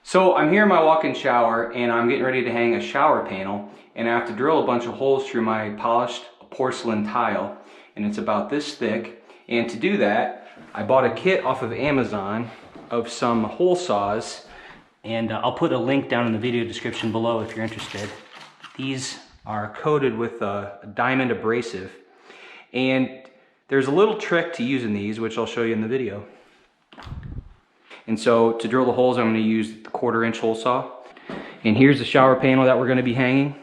So I'm here in my walk-in shower and I'm getting ready to hang a shower panel, and I have to drill a bunch of holes through my polished porcelain tile, and it's about this thick. And to do that, I bought a kit off of Amazon of some hole saws, and I'll put a link down in the video description below if you're interested. These are coated with a diamond abrasive, and there's a little trick to using these, which I'll show you in the video. And so to drill the holes, I'm going to use the 1/4 inch hole saw. And here's the shower panel that we're going to be hanging.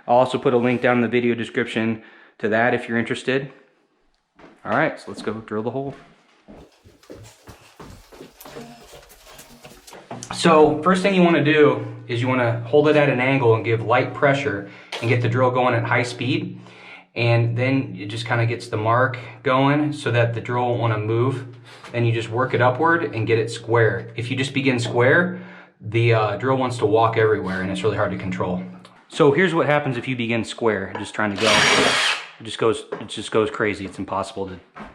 I'll also put a link down in the video description to that if you're interested. All right, so let's go drill the hole. So first thing you want to do is you want to hold it at an angle and give light pressure and get the drill going at high speed. And then it just kind of gets the mark going so that the drill won't want to move. Then you just work it upward and get it square. If you just begin square, the drill wants to walk everywhere and it's really hard to control. So here's what happens if you begin square, just trying to go. It just goes crazy. It's impossible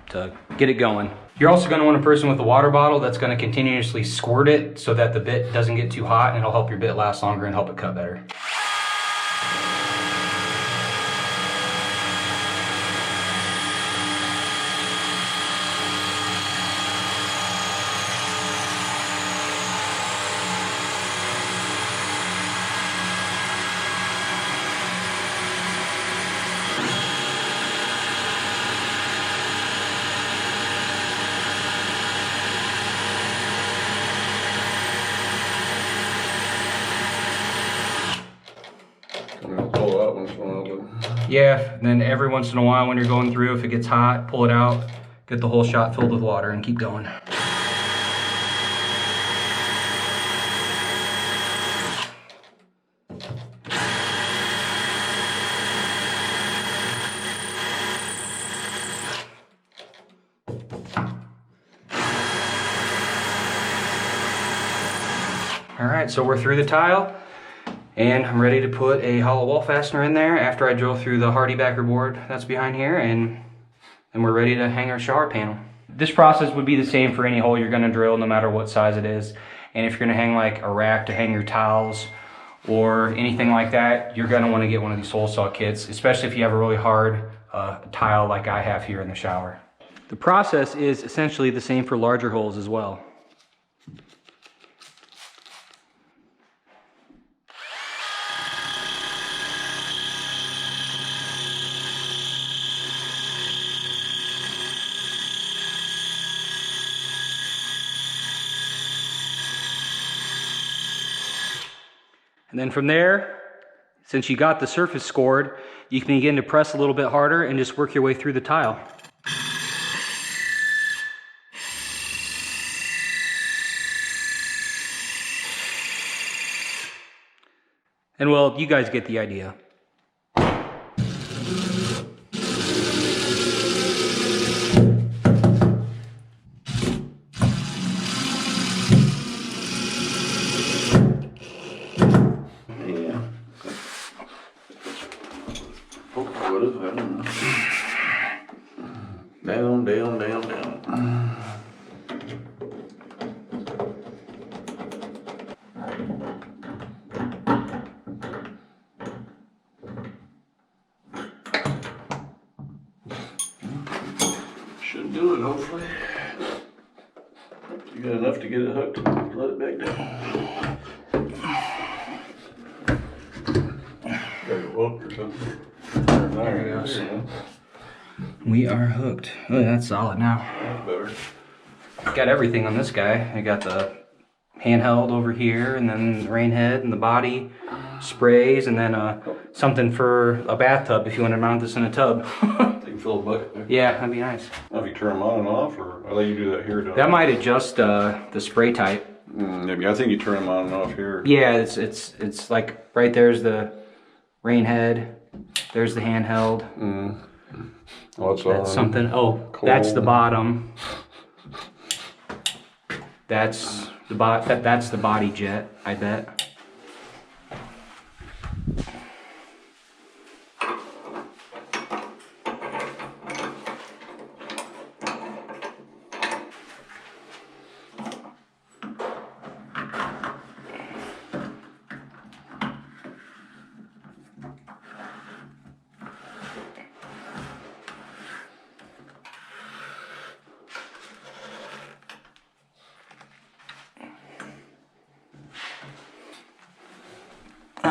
to get it going. You're also going to want a person with a water bottle that's going to continuously squirt it so that the bit doesn't get too hot, and it'll help your bit last longer and help it cut better. Yeah, and then every once in a while when you're going through, if it gets hot, pull it out, get the whole shot filled with water, and keep going. All right, so we're through the tile. And I'm ready to put a hollow wall fastener in there after I drill through the hardy backer board that's behind here, and we're ready to hang our shower panel. This process would be the same for any hole you're gonna drill, no matter what size it is. And if you're gonna hang like a rack to hang your towels or anything like that, you're gonna wanna get one of these hole saw kits, especially if you have a really hard tile like I have here in the shower. The process is essentially the same for larger holes as well. And then from there, since you got the surface scored, you can begin to press a little bit harder and just work your way through the tile. And well, you guys get the idea. Down, down, down, down. Should do it, hopefully. You got enough to get it hooked, let it back down. Got a hook or something. There it goes. We are hooked. Oh, that's solid now. That's better. Got everything on this guy. I got the handheld over here, and then the rain head and the body, sprays, and then something for a bathtub if you want to mount this in a tub. You can fill a bucket there. Yeah, that'd be nice. Now if you turn them on and off, or I think you do that here, don't That you? might adjust the spray type. Maybe I think you turn them on and off here. Yeah, it's like right there's the rain head. There's the handheld. What's That's on? something. Oh, that's the bottom. That's the body jet, I bet.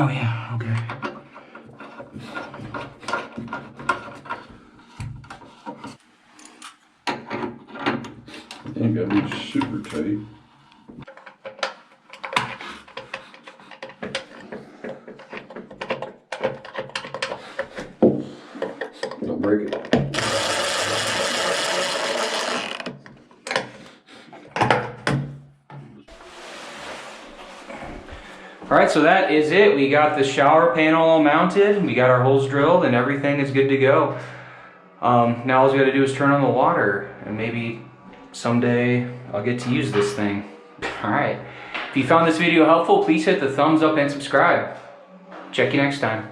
Oh yeah, okay. Ain't gotta be super tight. Don't break it. All right, so that is it. We got the shower panel all mounted, we got our holes drilled, and everything is good to go. Now all we gotta do is turn on the water, and maybe someday I'll get to use this thing. All right, if you found this video helpful, please hit the thumbs up and subscribe. Check you next time.